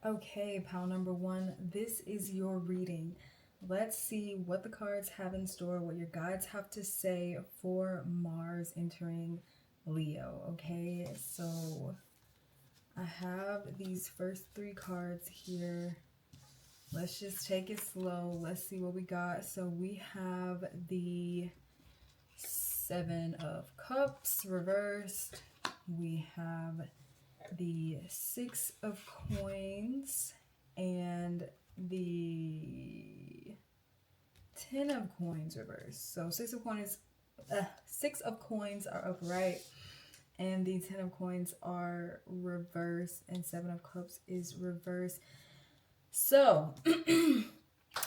Okay, pal number one, this is your reading. Let's see what the cards have in store, what your guides have to say for Mars entering Leo. Okay, so I have these first three cards here. Let's just take it slow. Let's see what we got. So we have the Seven of Cups reversed. We have the Six of Coins and the Ten of Coins reversed. So Six of Coins are upright, and the Ten of Coins are reversed, and Seven of Cups is reversed. So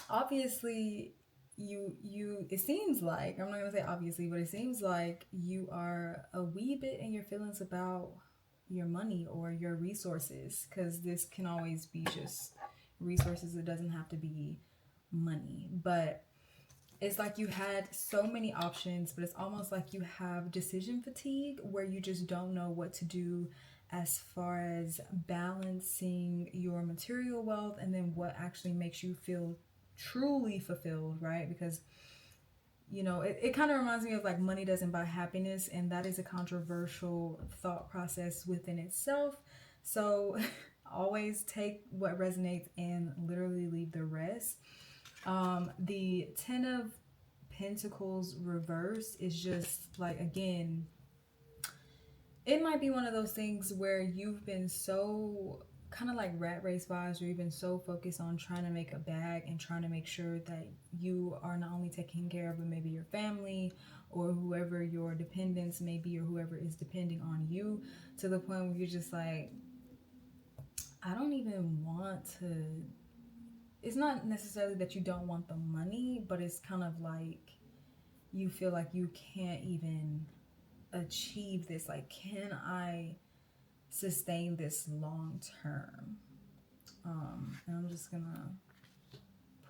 obviously you it seems like, I'm not gonna say obviously, but it seems like you are a wee bit in your feelings about your money or your resources, because this can always be just resources. It doesn't have to be money, but it's like you had so many options, but it's almost like you have decision fatigue where you just don't know what to do as far as balancing your material wealth and then what actually makes you feel truly fulfilled, right? Because it kind of reminds me of like money doesn't buy happiness, and that is a controversial thought process within itself. So always take what resonates and literally leave the rest. The Ten of Pentacles reverse is just like, again, it might be one of those things where you've been so kind of like rat race vibes, where you've been so focused on trying to make a bag and trying to make sure that you are not only taking care of, but maybe your family or whoever your dependents may be, or whoever is depending on you, to the point where you're just like, I don't even want to. It's not necessarily that you don't want the money, but it's kind of like you feel like you can't even achieve this. Like, can I sustain this long term? And I'm just gonna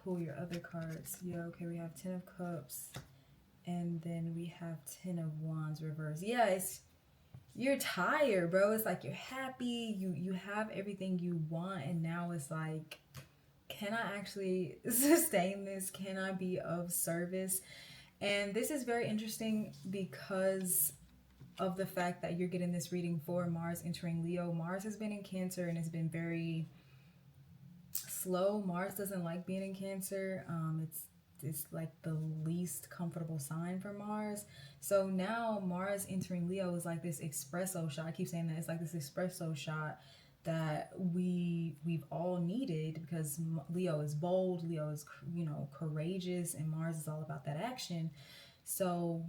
pull your other cards. Yeah, okay, we have Ten of Cups, and then we have Ten of Wands reversed. Yeah, it's, you're tired, bro. It's like you're happy, you have everything you want, and now it's like, can I actually sustain this? Can I be of service? And this is very interesting because of the fact that you're getting this reading for Mars entering Leo. Mars has been in Cancer and it's been very slow. Mars doesn't like being in Cancer. It's like the least comfortable sign for Mars. So now Mars entering Leo is like this espresso shot. I keep saying that, it's like this espresso shot that we've all needed, because Leo is bold, Leo is courageous, and Mars is all about that action. So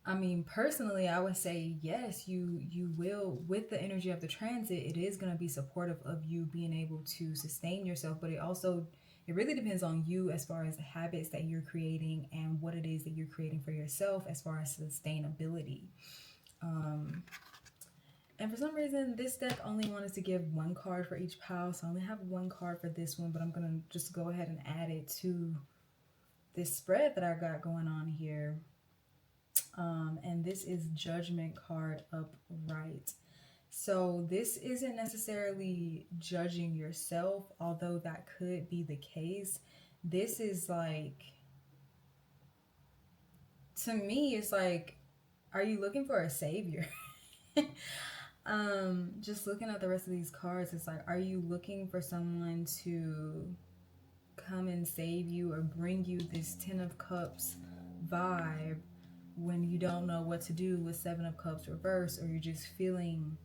I mean, personally, I would say yes, you will, with the energy of the transit, it is going to be supportive of you being able to sustain yourself, but it really depends on you as far as the habits that you're creating and what it is that you're creating for yourself as far as sustainability. And for some reason, this deck only wanted to give one card for each pile, so I only have one card for this one, but I'm going to just go ahead and add it to this spread that I got going on here. And this is Judgment card upright. So this isn't necessarily judging yourself, although that could be the case. This is like, to me, it's like, are you looking for a savior? Just looking at the rest of these cards, it's like, are you looking for someone to come and save you or bring you this Ten of Cups vibe when you don't know what to do with Seven of Cups reverse, or you're just feeling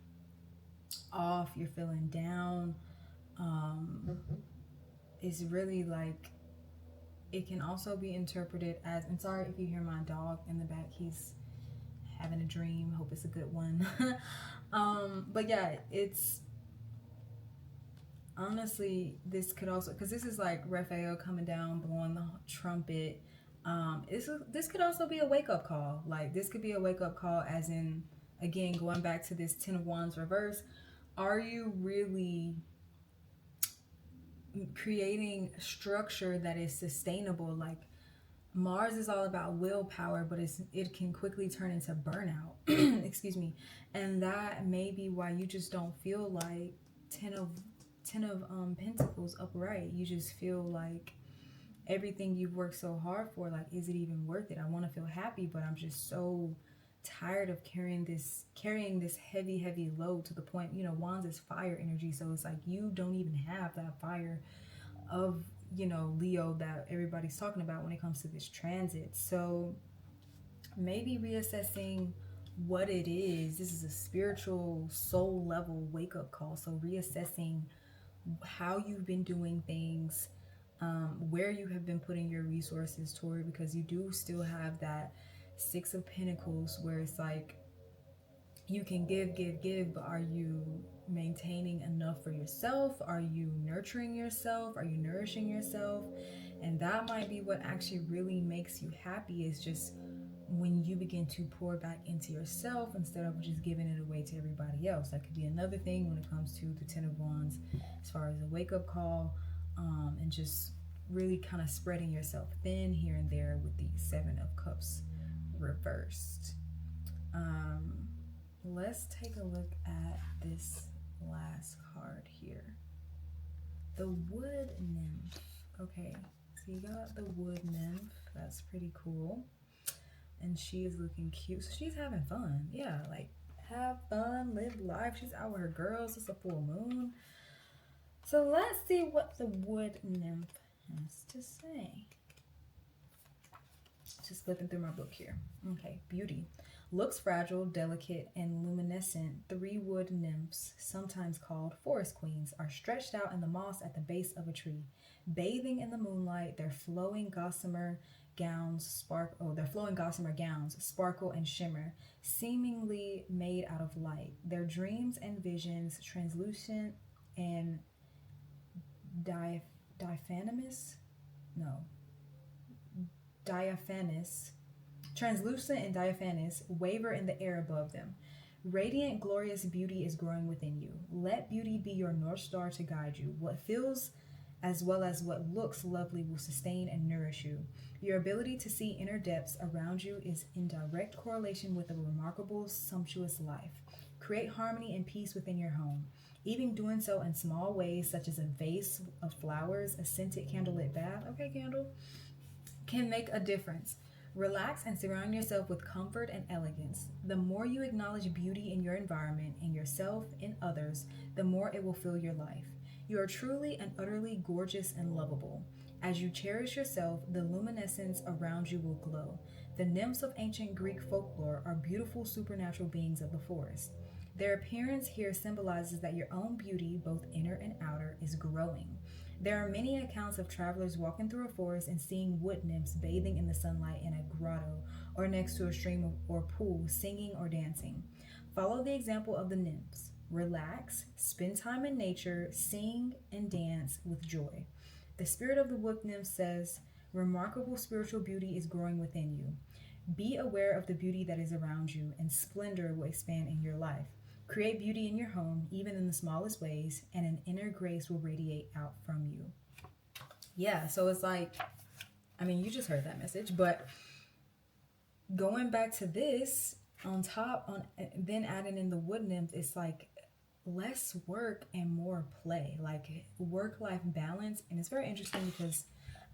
off, you're feeling down? It's really like, it can also be interpreted as, and sorry if you hear my dog in the back, he's having a dream, hope it's a good one. But yeah, it's honestly, this could also, because this is like Raphael coming down blowing the trumpet. This could also be a wake-up call. Like, this could be a wake-up call, as in, again, going back to this Ten of Wands reverse, are you really creating structure that is sustainable? Like, Mars is all about willpower, but it can quickly turn into burnout. Excuse me. And that may be why you just don't feel like Ten of Pentacles upright. You just feel like everything you've worked so hard for, like, is it even worth it? I want to feel happy, but I'm just so tired of carrying this heavy load, to the point, you know, Wands is fire energy, so it's like you don't even have that fire of, you know, Leo that everybody's talking about when it comes to this transit. So maybe reassessing what it is. This is a spiritual soul level wake up call. So reassessing how you've been doing things, where you have been putting your resources toward, because you do still have that Six of Pentacles where it's like you can give, but are you maintaining enough for yourself? Are you nurturing yourself? Are you nourishing yourself? And that might be what actually really makes you happy, is just when you begin to pour back into yourself instead of just giving it away to everybody else. That could be another thing when it comes to the Ten of Wands, as far as a wake-up call, and just really kind of spreading yourself thin here and there with the Seven of Cups reversed. Let's take a look at this last card here. The Wood Nymph. Okay, so you got the Wood Nymph. That's pretty cool. And she is looking cute. So she's having fun. Yeah, like, have fun, live life. She's out with her girls. It's a full moon. So let's see what the Wood Nymph has to say. Just flipping through my book here. Okay, beauty. Looks fragile, delicate, and luminescent. 3 wood nymphs, sometimes called forest queens, are stretched out in the moss at the base of a tree. Bathing in the moonlight, their flowing gossamer gowns sparkle and shimmer, seemingly made out of light. Their dreams and visions, translucent and diaphanous, translucent and diaphanous, waver in the air above them. Radiant, glorious beauty is growing within you. Let beauty be your North Star to guide you. What feels as well as what looks lovely will sustain and nourish you. Your ability to see inner depths around you is in direct correlation with a remarkable, sumptuous life. Create harmony and peace within your home. Even doing so in small ways, such as a vase of flowers, a scented candlelit bath, okay, candle, can make a difference. Relax and surround yourself with comfort and elegance. The more you acknowledge beauty in your environment, in yourself, in others, the more it will fill your life. You are truly and utterly gorgeous and lovable. As you cherish yourself, the luminescence around you will glow. The nymphs of ancient Greek folklore are beautiful supernatural beings of the forest. Their appearance here symbolizes that your own beauty, both inner and outer, is growing. There are many accounts of travelers walking through a forest and seeing wood nymphs bathing in the sunlight in a grotto or next to a stream or pool, singing or dancing. Follow the example of the nymphs. Relax, spend time in nature, sing and dance with joy. The spirit of the wood nymph says, remarkable spiritual beauty is growing within you. Be aware of the beauty that is around you, and splendor will expand in your life. Create beauty in your home, even in the smallest ways, and an inner grace will radiate out from you. Yeah, so it's like, I mean, you just heard that message, but going back to this, then adding in the wood nymph, it's like less work and more play, like work-life balance. And it's very interesting because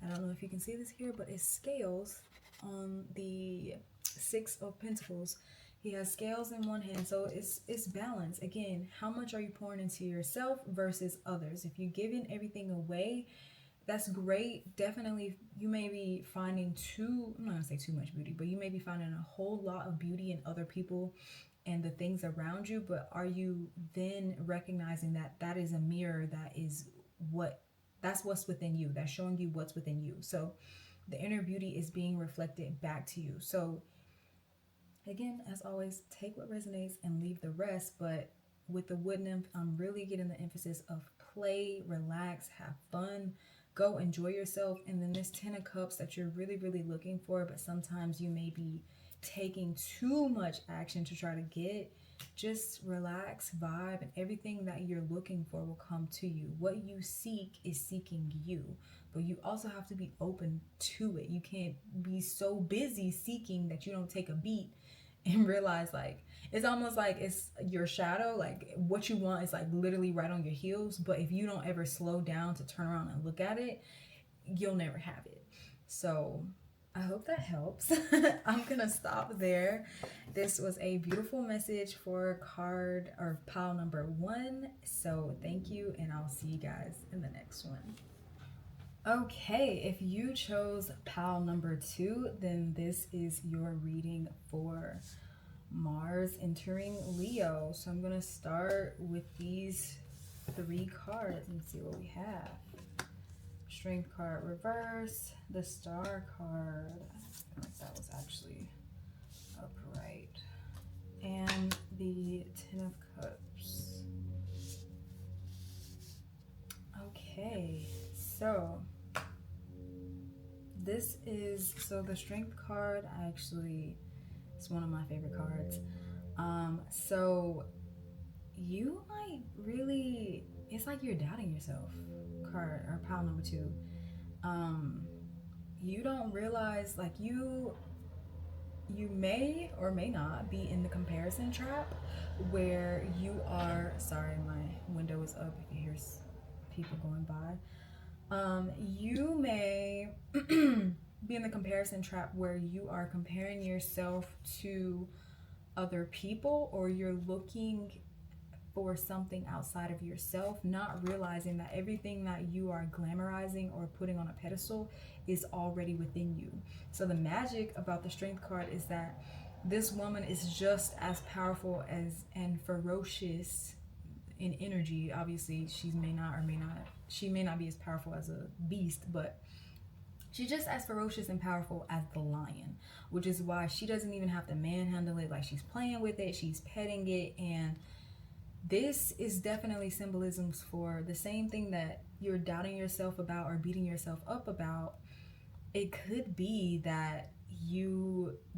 I don't know if you can see this here, but it scales on the Six of Pentacles. He has scales in one hand, so it's balance. Again, how much are you pouring into yourself versus others? If you're giving everything away, that's great. Definitely, you may be finding I'm not gonna say too much beauty, but you may be finding a whole lot of beauty in other people and the things around you. But are you then recognizing that that is a mirror, that's what's within you, that's showing you what's within you? So the inner beauty is being reflected back to you. So again, as always, take what resonates and leave the rest. But with the wood nymph, I'm really getting the emphasis of play, relax, have fun, go enjoy yourself. And then this 10 of Cups that you're really, really looking for, but sometimes you may be taking too much action to try to get. Just relax, vibe, and everything that you're looking for will come to you. What you seek is seeking you, but you also have to be open to it. You can't be so busy seeking that you don't take a beat and realize like it's almost like it's your shadow, like what you want is like literally right on your heels, but if you don't ever slow down to turn around and look at it, you'll never have it. So I hope that helps. I'm gonna stop there. This was a beautiful message for card or pile number 1. So thank you, and I'll see you guys in the next one. Okay, if you chose pile number 2, then this is your reading for Mars entering Leo. So I'm gonna start with these 3 cards and see what we have. Strength card reverse, the Star card, I think that was actually upright, and the Ten of Cups. Okay, so this is, so the Strength card actually is one of my favorite cards. So you might really, it's like you're doubting yourself, card or pile number 2. You don't realize, like, you may or may not be in the comparison trap where you are, sorry, my window is up if you hear people going by. You may be in the comparison trap where you are comparing yourself to other people, or you're looking for something outside of yourself, not realizing that everything that you are glamorizing or putting on a pedestal is already within you. So the magic about the Strength card is that this woman is just as powerful as and ferocious in energy. Obviously, she may not be as powerful as a beast, but she's just as ferocious and powerful as the lion, which is why she doesn't even have to manhandle it. Like, she's playing with it, she's petting it, and this is definitely symbolisms for the same thing that you're doubting yourself about or beating yourself up about. It could be that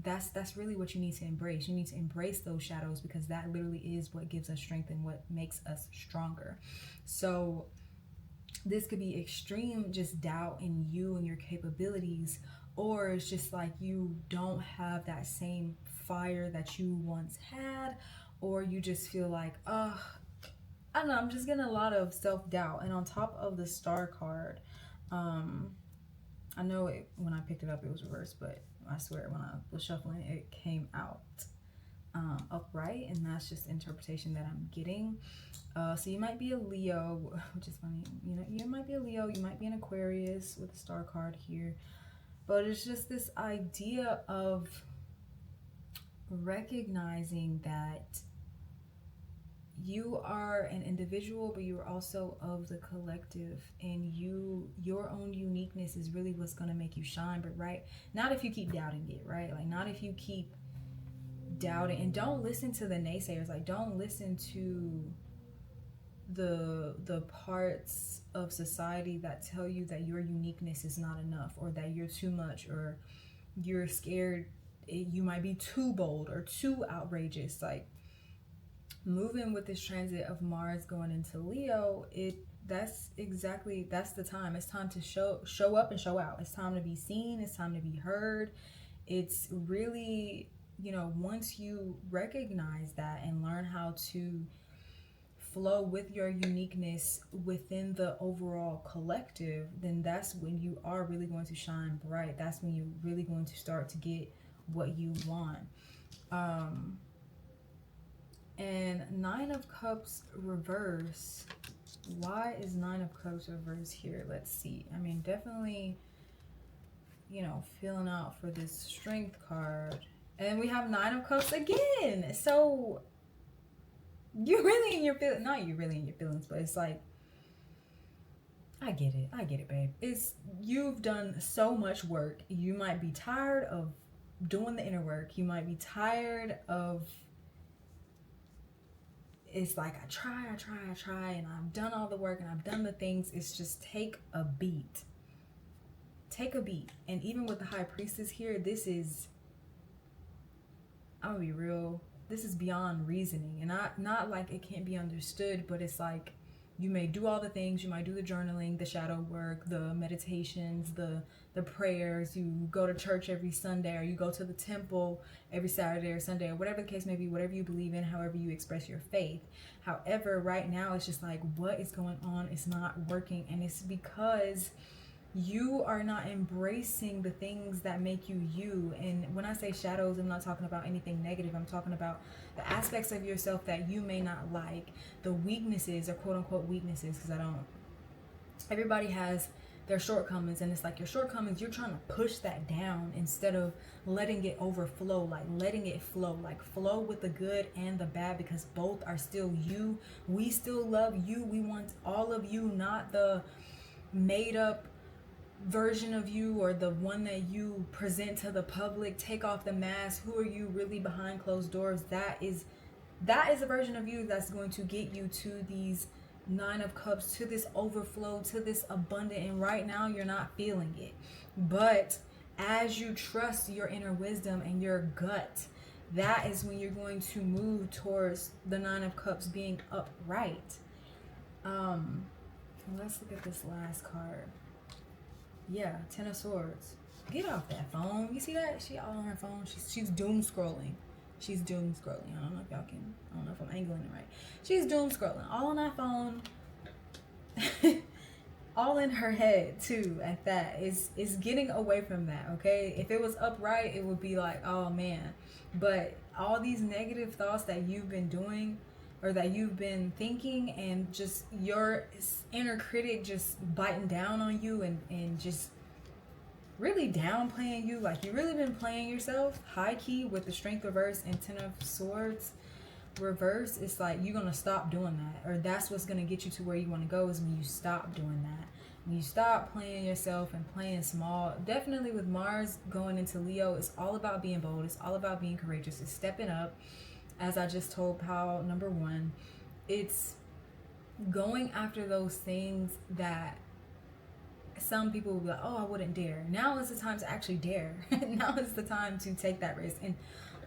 that's really what you need to embrace. You need to embrace those shadows, because that literally is what gives us strength and what makes us stronger. So this could be extreme just doubt in you and your capabilities, or it's just like you don't have that same fire that you once had, or you just feel like, I don't know, I'm just getting a lot of self-doubt. And on top of the Star card, I know when I picked it up, it was reversed, but I swear when I was shuffling, it came out upright, and that's just interpretation that I'm getting. So you might be a Leo, which is funny. You know, you might be a Leo, you might be an Aquarius with the Star card here, but it's just this idea of recognizing that you are an individual, but you are also of the collective, and your own uniqueness is really what's going to make you shine. But not if you keep doubting it, right? Like, not if you keep doubting, and don't listen to the naysayers. Like, don't listen to the parts of society that tell you that your uniqueness is not enough, or that you're too much, or you're scared you might be too bold or too outrageous. Like, moving with this transit of Mars going into Leo, that's the time. It's time to show up and show out. It's time to be seen, it's time to be heard. It's really, once you recognize that and learn how to flow with your uniqueness within the overall collective, then that's when you are really going to shine bright. That's when you're really going to start to get what you want. And Nine of Cups reverse. Why is Nine of Cups reverse here? Let's see. I mean, definitely, feeling out for this Strength card. And we have Nine of Cups again. So you're really in your feelings. Not you're really in your feelings, but it's like, I get it, babe. You've done so much work. You might be tired of doing the inner work. You might be tired of, it's like, I try, and I've done all the work and I've done the things. It's just take a beat. And even with the High Priestess here, this is, I'm gonna be real, this is beyond reasoning. And not like it can't be understood, but it's like you may do all the things. You might do the journaling, the shadow work, the meditations, the prayers. You go to church every Sunday, or you go to the temple every Saturday or Sunday, or whatever the case may be, whatever you believe in, however you express your faith. However, right now it's just like, what is going on? It's not working. And it's because you are not embracing the things that make you you. And when I say shadows, I'm not talking about anything negative. I'm talking about the aspects of yourself that you may not like, the weaknesses, or quote unquote weaknesses, because everybody has their shortcomings, and it's like your shortcomings, you're trying to push that down instead of letting it overflow, like letting it flow, like flow with the good and the bad, because both are still you. We still love you. We want all of you, not the made up version of you or the one that you present to the public. Take off the mask. Who are you really behind closed doors? That is a version of you that's going to get you to these 9 of Cups, to this overflow, to this abundant. And right now you're not feeling it, but as you trust your inner wisdom and your gut, that is when you're going to move towards the 9 of Cups being upright. Let's look at this last card. Yeah, 10 of Swords. Get off that phone. You see that? She all on her phone. She's doom scrolling. She's doom scrolling. I don't know if y'all can. I don't know if I'm angling it right. She's doom scrolling. All on that phone. All in her head too. At that, is getting away from that. Okay. If it was upright, it would be like, oh man. But all these negative thoughts that you've been doing, or that you've been thinking, and just your inner critic just biting down on you and just really downplaying you, like you really been playing yourself high key with the Strength reverse and 10 of Swords reverse. It's like you're gonna stop doing that, or that's what's gonna get you to where you want to go, is when you stop doing that, when you stop playing yourself and playing small. Definitely with Mars going into Leo, it's all about being bold, it's all about being courageous, it's stepping up. As I just told Pal number 1, it's going after those things that some people will be like, oh, I wouldn't dare. Now is the time to actually dare. Now is the time to take that risk. And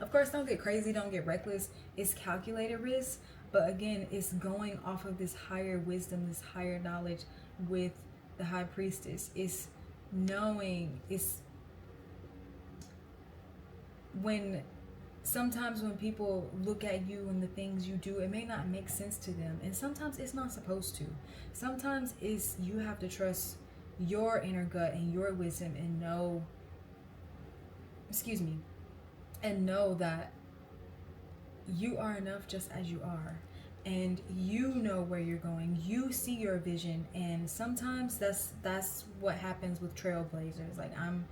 of course, don't get crazy, don't get reckless. It's calculated risk. But again, it's going off of this higher wisdom, this higher knowledge with the High Priestess. It's knowing, it's when sometimes when people look at you and the things you do, it may not make sense to them. And sometimes it's not supposed to. Sometimes it's, you have to trust your inner gut and your wisdom and know, and know that you are enough just as you are. And you know where you're going. You see your vision. And sometimes that's what happens with trailblazers. Like, I'm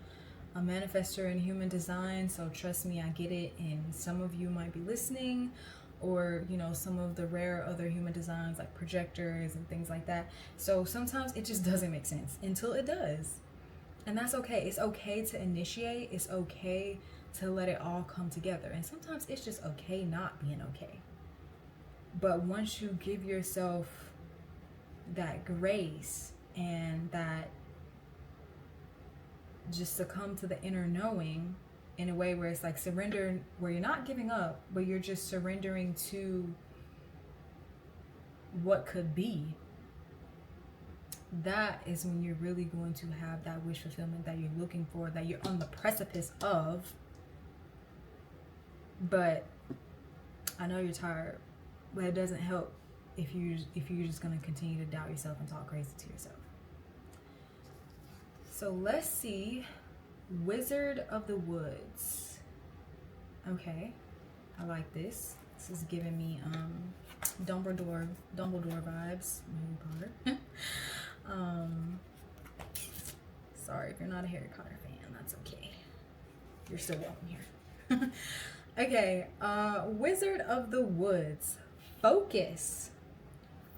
a manifestor in human design, so trust me, I get it. And some of you might be listening, or some of the rare other human designs like projectors and things like that. So sometimes it just doesn't make sense until it does, and that's okay. It's okay to initiate. It's okay to let it all come together. And sometimes it's just okay not being okay. But once you give yourself that grace and that just succumb to the inner knowing in a way where it's like surrender, where you're not giving up, but you're just surrendering to what could be, that is when you're really going to have that wish fulfillment that you're looking for, that you're on the precipice of. But I know you're tired, but it doesn't help if you're just going to continue to doubt yourself and talk crazy to yourself. So let's see, Wizard of the Woods. Okay, I like this. This is giving me Dumbledore vibes. Harry Potter. Sorry if you're not a Harry Potter fan. That's okay. You're still welcome here. Okay, Wizard of the Woods. Focus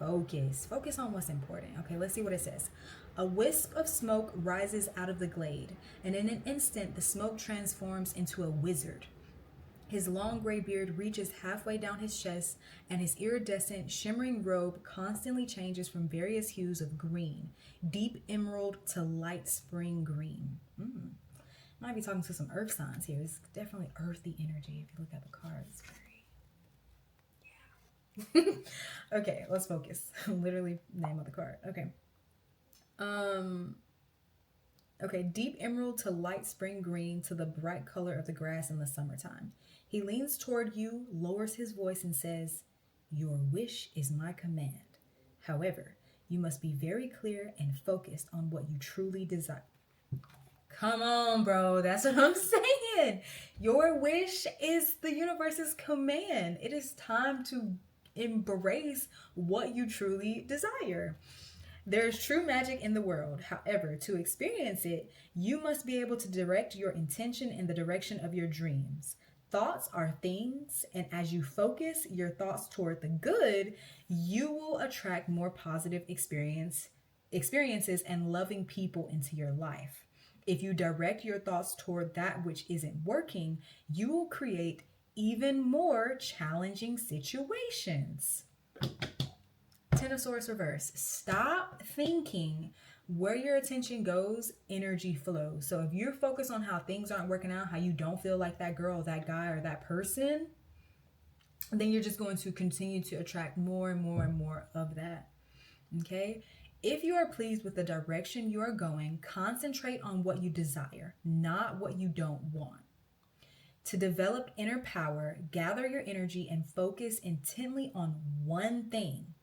on what's important. Okay, let's see what it says. A wisp of smoke rises out of the glade, and in an instant the smoke transforms into a wizard. His long gray beard reaches halfway down his chest, and his iridescent, shimmering robe constantly changes from various hues of green, deep emerald to light spring green. Might be talking to some earth signs here. It's definitely earthy energy if you look at the cards. Okay, let's focus. Literally name of the card. Okay. Um okay, deep emerald to light spring green to the bright color of the grass in the summertime. He leans toward you, lowers his voice and says, "Your wish is my command. However, you must be very clear and focused on what you truly desire." Come on, bro. That's what I'm saying. Your wish is the universe's command. It is time to embrace what you truly desire. There's true magic in the world. However, to experience it, you must be able to direct your intention in the direction of your dreams. Thoughts are things, and as you focus your thoughts toward the good, you will attract more positive experiences and loving people into your life. If you direct your thoughts toward that which isn't working, you will create even more challenging situations. Ten of Swords reverse. Stop thinking. Where your attention goes, energy flows. So if you're focused on how things aren't working out, how you don't feel like that girl, that guy, or that person, then you're just going to continue to attract more and more and more of that. Okay? If you are pleased with the direction you are going, concentrate on what you desire, not what you don't want. To develop inner power, gather your energy and focus intently on one thing.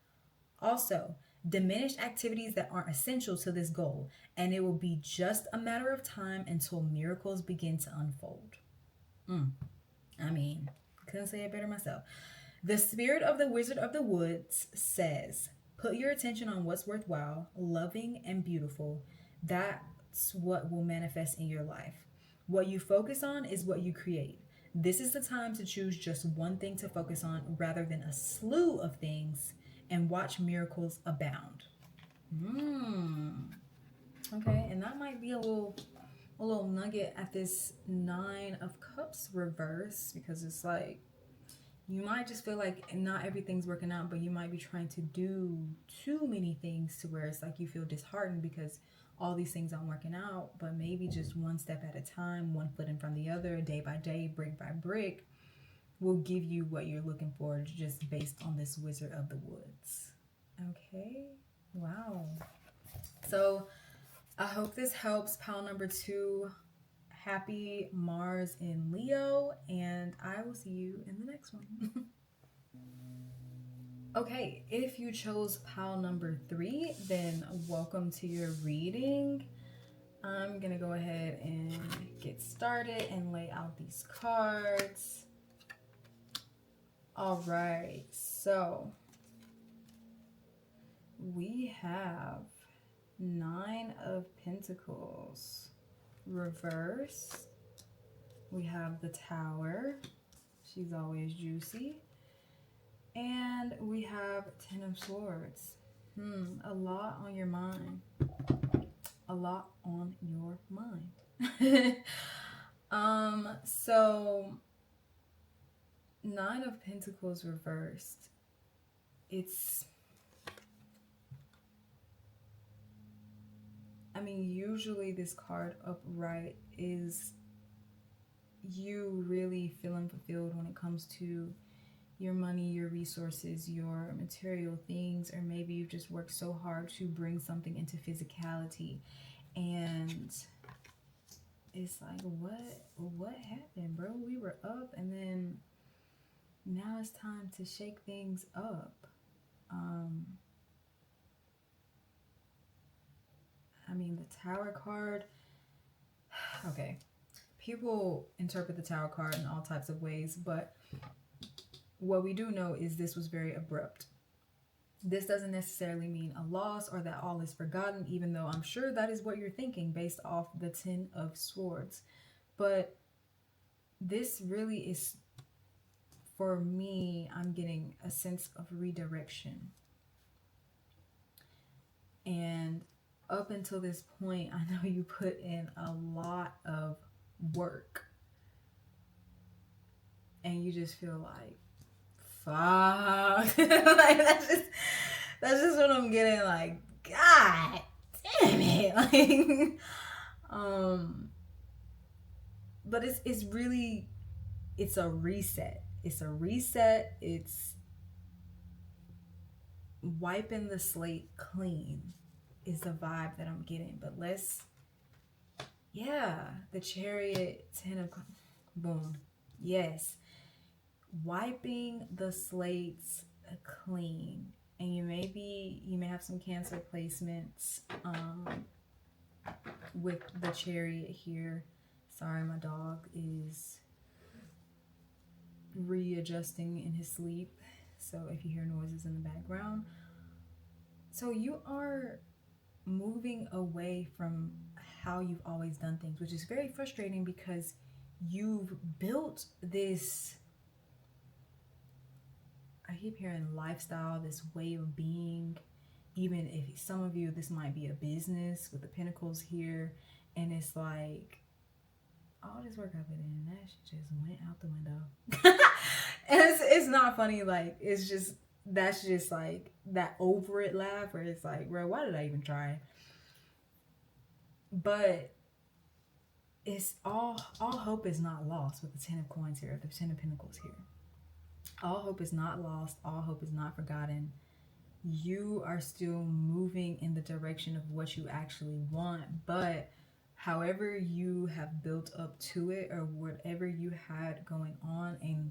Also, diminish activities that aren't essential to this goal, and it will be just a matter of time until miracles begin to unfold. I mean, couldn't say it better myself. The spirit of the Wizard of the Woods says, put your attention on what's worthwhile, loving, and beautiful. That's what will manifest in your life. What you focus on is what you create. This is the time to choose just one thing to focus on rather than a slew of things and watch miracles abound. Okay, and that might be a little nugget at this Nine of Cups reverse, because it's like you might just feel like not everything's working out, but you might be trying to do too many things to where it's like you feel disheartened because all these things aren't working out. But maybe just one step at a time, one foot in front of the other, day by day, brick by brick, will give you what you're looking for, just based on this Wizard of the Woods. Okay, wow. So I hope this helps. Pile number 2. Happy Mars in Leo, and I will see you in the next one. Okay, if you chose pile number 3, then welcome to your reading. I'm gonna go ahead and get started and lay out these cards. All right, so we have 9 of Pentacles reverse. We have the Tower. She's always juicy. And we have 10 of Swords. A lot on your mind. A lot on your mind. So 9 of Pentacles reversed. Usually this card upright is you really feeling fulfilled when it comes to your money, your resources, your material things, or maybe you've just worked so hard to bring something into physicality, and it's like, what happened, bro? We were up, and then now it's time to shake things up. The Tower card, okay, people interpret the Tower card in all types of ways, but what we do know is this was very abrupt. This doesn't necessarily mean a loss or that all is forgotten, even though I'm sure that is what you're thinking based off the 10 of Swords. But this really is, for me, I'm getting a sense of redirection. And up until this point, I know you put in a lot of work. And you just feel like, fuck. Like, that's just what I'm getting, like, God damn it. Like, but it's really, it's a reset. It's a reset. It's wiping the slate clean is the vibe that I'm getting. But the Chariot, Ten of, boom. Yes. Wiping the slates clean. And you may have some Cancer placements with the Chariot here. Sorry, my dog is readjusting in his sleep. So if you hear noises in the background. So you are moving away from how you've always done things, which is very frustrating because you've built this, I keep hearing lifestyle, this way of being. Even if some of you, this might be a business with the Pentacles here, and it's like, all this work I put in, that shit just went out the window. And it's not funny, like, it's just, that's just like that over it laugh where it's like, bro, why did I even try? But it's all hope is not lost with the Ten of Coins here, the Ten of Pentacles here. All hope is not lost. All hope is not forgotten. You are still moving in the direction of what you actually want, but however you have built up to it or whatever you had going on, and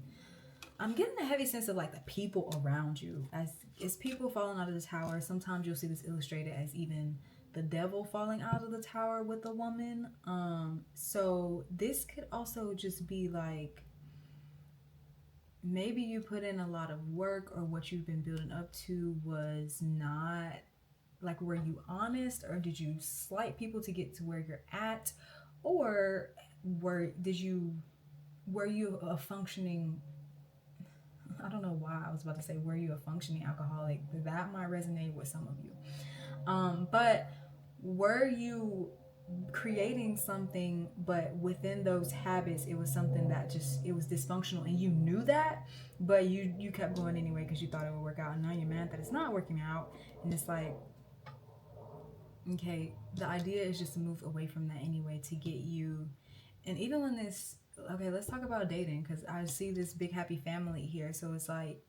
I'm getting a heavy sense of like the people around you as people falling out of the tower. Sometimes you'll see this illustrated as even the devil falling out of the tower with a woman. So this could also just be like, maybe you put in a lot of work, or what you've been building up to was not, like, were you honest, or did you slight people to get to where you're at, or were you a functioning, I don't know why I was about to say, were you a functioning alcoholic? That might resonate with some of you. But were you creating something, but within those habits it was something that just, it was dysfunctional, and you knew that, but you kept going anyway because you thought it would work out, and now you're mad that it's not working out. And it's like, okay, the idea is just to move away from that anyway to get you. And even when this, okay, let's talk about dating, because I see this big happy family here. So it's like,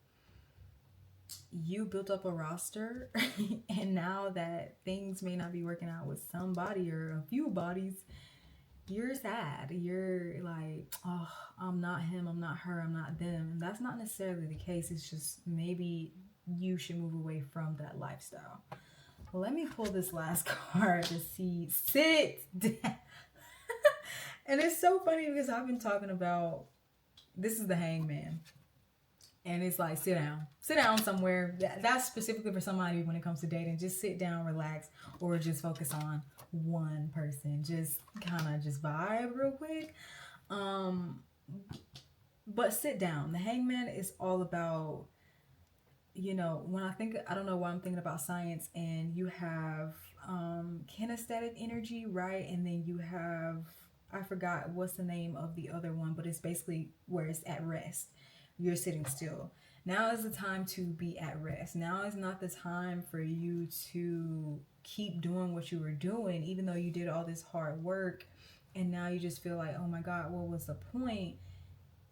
you built up a roster and now that things may not be working out with somebody or a few bodies, you're sad. You're like, oh, I'm not him, I'm not her, I'm not them. And that's not necessarily the case. It's just maybe you should move away from that lifestyle. Let me pull this last card to see. Sit down. And it's so funny because I've been talking about, this is the Hangman. And it's like, sit down somewhere. That's specifically for somebody when it comes to dating. Just sit down, relax, or just focus on one person. Just kind of just vibe real quick. But sit down. The Hangman is all about, you know, when I don't know why I'm thinking about science, and you have kinesthetic energy, right? And then you have, I forgot what's the name of the other one, but it's basically where it's at rest. You're sitting still. Now is the time to be at rest. Now is not the time for you to keep doing what you were doing, even though you did all this hard work, and now you just feel like, oh my God, what was the point?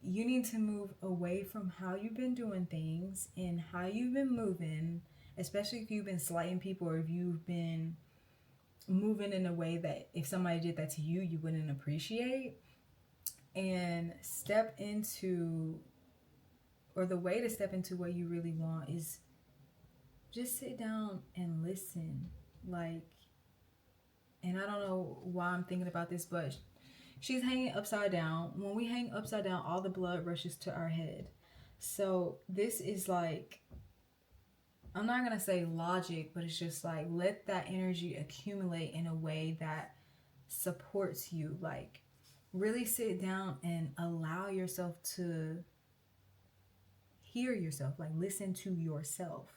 You need to move away from how you've been doing things and how you've been moving, especially if you've been slighting people, or if you've been moving in a way that if somebody did that to you, you wouldn't appreciate. And step into, or the way to step into what you really want is just sit down and listen. Like, and I don't know why I'm thinking about this, but she's hanging upside down. When we hang upside down, all the blood rushes to our head. So this is like, I'm not going to say logic, but it's just like, let that energy accumulate in a way that supports you. Like, really sit down and allow yourself to hear yourself, like listen to yourself.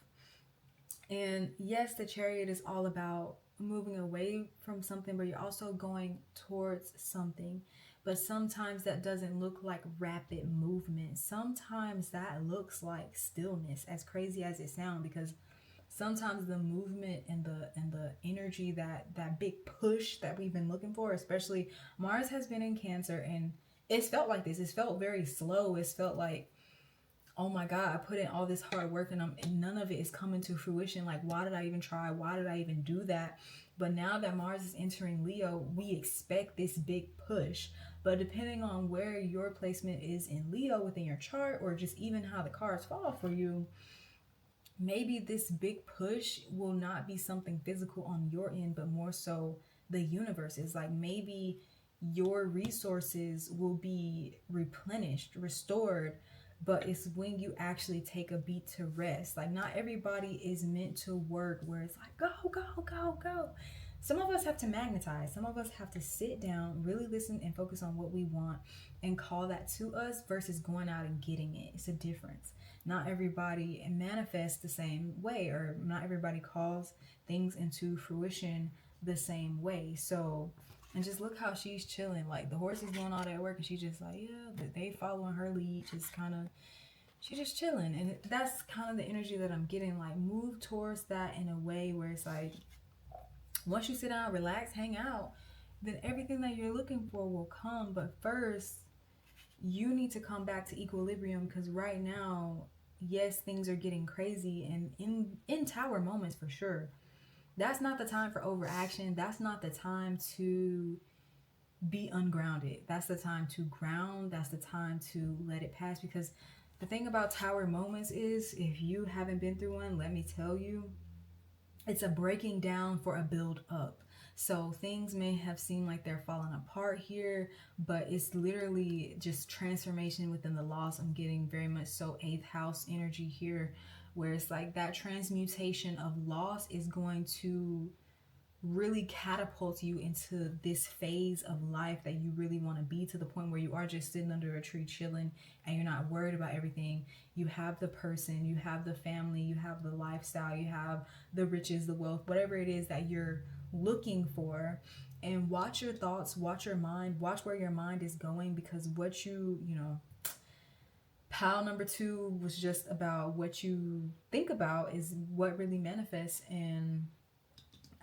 And yes, the Chariot is all about moving away from something, but you're also going towards something. But sometimes that doesn't look like rapid movement. Sometimes that looks like stillness, as crazy as it sounds, because sometimes the movement and the energy, that big push that we've been looking for, especially Mars has been in Cancer, and it's felt like this. It's felt very slow. It's felt like oh my God, I put in all this hard work and none of it is coming to fruition. Like, why did I even try? Why did I even do that? But now that Mars is entering Leo, we expect this big push. But depending on where your placement is in Leo within your chart, or just even how the cards fall for you, maybe this big push will not be something physical on your end, but more so the universe is like, maybe your resources will be replenished, restored, but it's when you actually take a beat to rest. Like, not everybody is meant to work where it's like, go, go, go, go. Some of us have to magnetize. Some of us have to sit down, really listen, and focus on what we want and call that to us versus going out and getting it. It's a difference. Not everybody manifests the same way, or not everybody calls things into fruition the same way. So, and just look how she's chilling. Like, the horse is doing all that work and she's just like, yeah, they following her lead, just kind of, she's just chilling. And that's kind of the energy that I'm getting. Like, move towards that in a way where it's like, once you sit down, relax, hang out, then everything that you're looking for will come. But first, you need to come back to equilibrium, because right now, yes, things are getting crazy, and in tower moments for sure. That's not the time for overaction. That's not the time to be ungrounded. That's the time to ground. That's the time to let it pass. Because the thing about tower moments is, if you haven't been through one, let me tell you, it's a breaking down for a build up. So things may have seemed like they're falling apart here, but it's literally just transformation within the loss. I'm getting very much so 8th house energy here, where it's like that transmutation of loss is going to really catapult you into this phase of life that you really want to be, to the point where you are just sitting under a tree chilling and you're not worried about everything. You have the person, you have the family, you have the lifestyle, you have the riches, the wealth, whatever it is that you're looking for. And watch your thoughts, watch your mind, watch where your mind is going, because what you know, pile number 2 was just about what you think about is what really manifests. And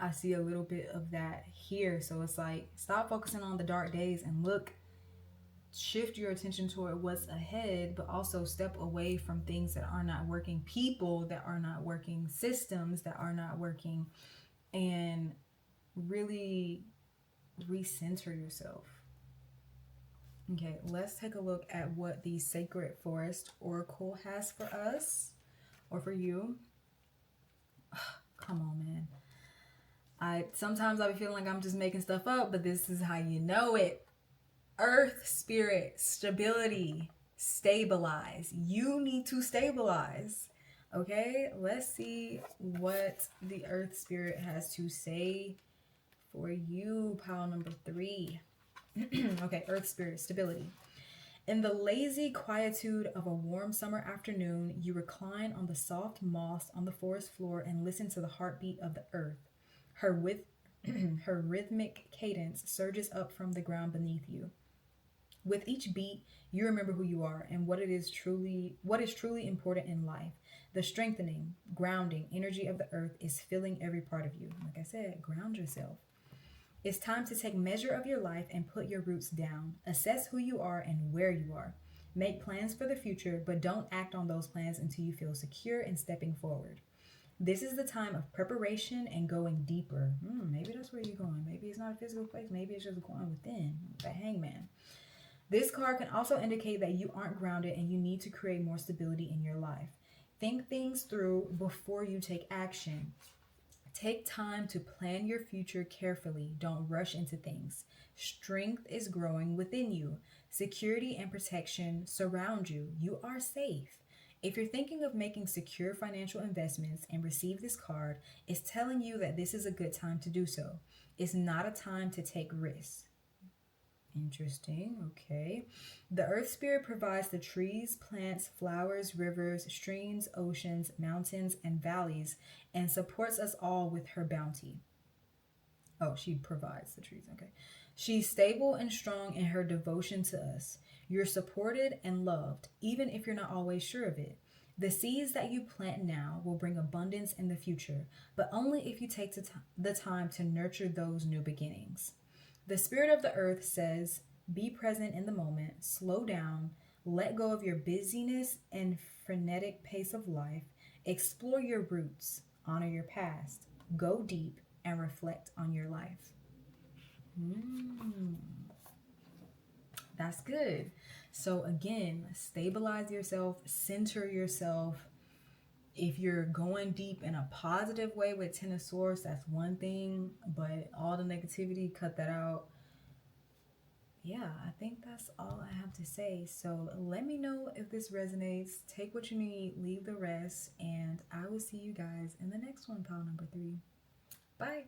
I see a little bit of that here. So it's like, stop focusing on the dark days and look, shift your attention toward what's ahead, but also step away from things that are not working, people that are not working, systems that are not working, and really recenter yourself. Okay, let's take a look at what the Sacred Forest Oracle has for us, or for you. Come on, man. Sometimes I be feeling like I'm just making stuff up, but this is how you know it. Earth spirit, stability, stabilize. You need to stabilize. Okay, let's see what the Earth spirit has to say for you, pile number 3. Okay, Earth spirit, stability. In the lazy quietude of a warm summer afternoon, you recline on the soft moss on the forest floor and listen to the heartbeat of the earth. Her rhythmic cadence surges up from the ground beneath you. With each beat, you remember who you are and what is truly important in life. The strengthening, grounding energy of the earth is filling every part of you. Like I said, ground yourself. It's time to take measure of your life and put your roots down. Assess who you are and where you are. Make plans for the future, but don't act on those plans until you feel secure in stepping forward. This is the time of preparation and going deeper. Maybe that's where you're going. Maybe it's not a physical place. Maybe it's just going within. The Hangman. This card can also indicate that you aren't grounded and you need to create more stability in your life. Think things through before you take action. Take time to plan your future carefully. Don't rush into things. Strength is growing within you. Security and protection surround you. You are safe. If you're thinking of making secure financial investments and receive this card, it's telling you that this is a good time to do so. It's not a time to take risks. Interesting. Okay. The Earth Spirit provides the trees, plants, flowers, rivers, streams, oceans, mountains, and valleys, and supports us all with her bounty. Oh, she provides the trees. Okay. She's stable and strong in her devotion to us. You're supported and loved, even if you're not always sure of it. The seeds that you plant now will bring abundance in the future, but only if you take the time to nurture those new beginnings. The Spirit of the Earth says, be present in the moment, slow down, Let go of your busyness and frenetic pace of life. Explore your roots, honor your past, go deep, and reflect on your life. That's good. So, again, stabilize yourself, center yourself. If you're going deep in a positive way with Ten of Swords, that's one thing, but all the negativity, cut that out. Yeah, I think that's all I have to say. So let me know if this resonates. Take what you need, leave the rest, and I will see you guys in the next one, pile number 3. Bye.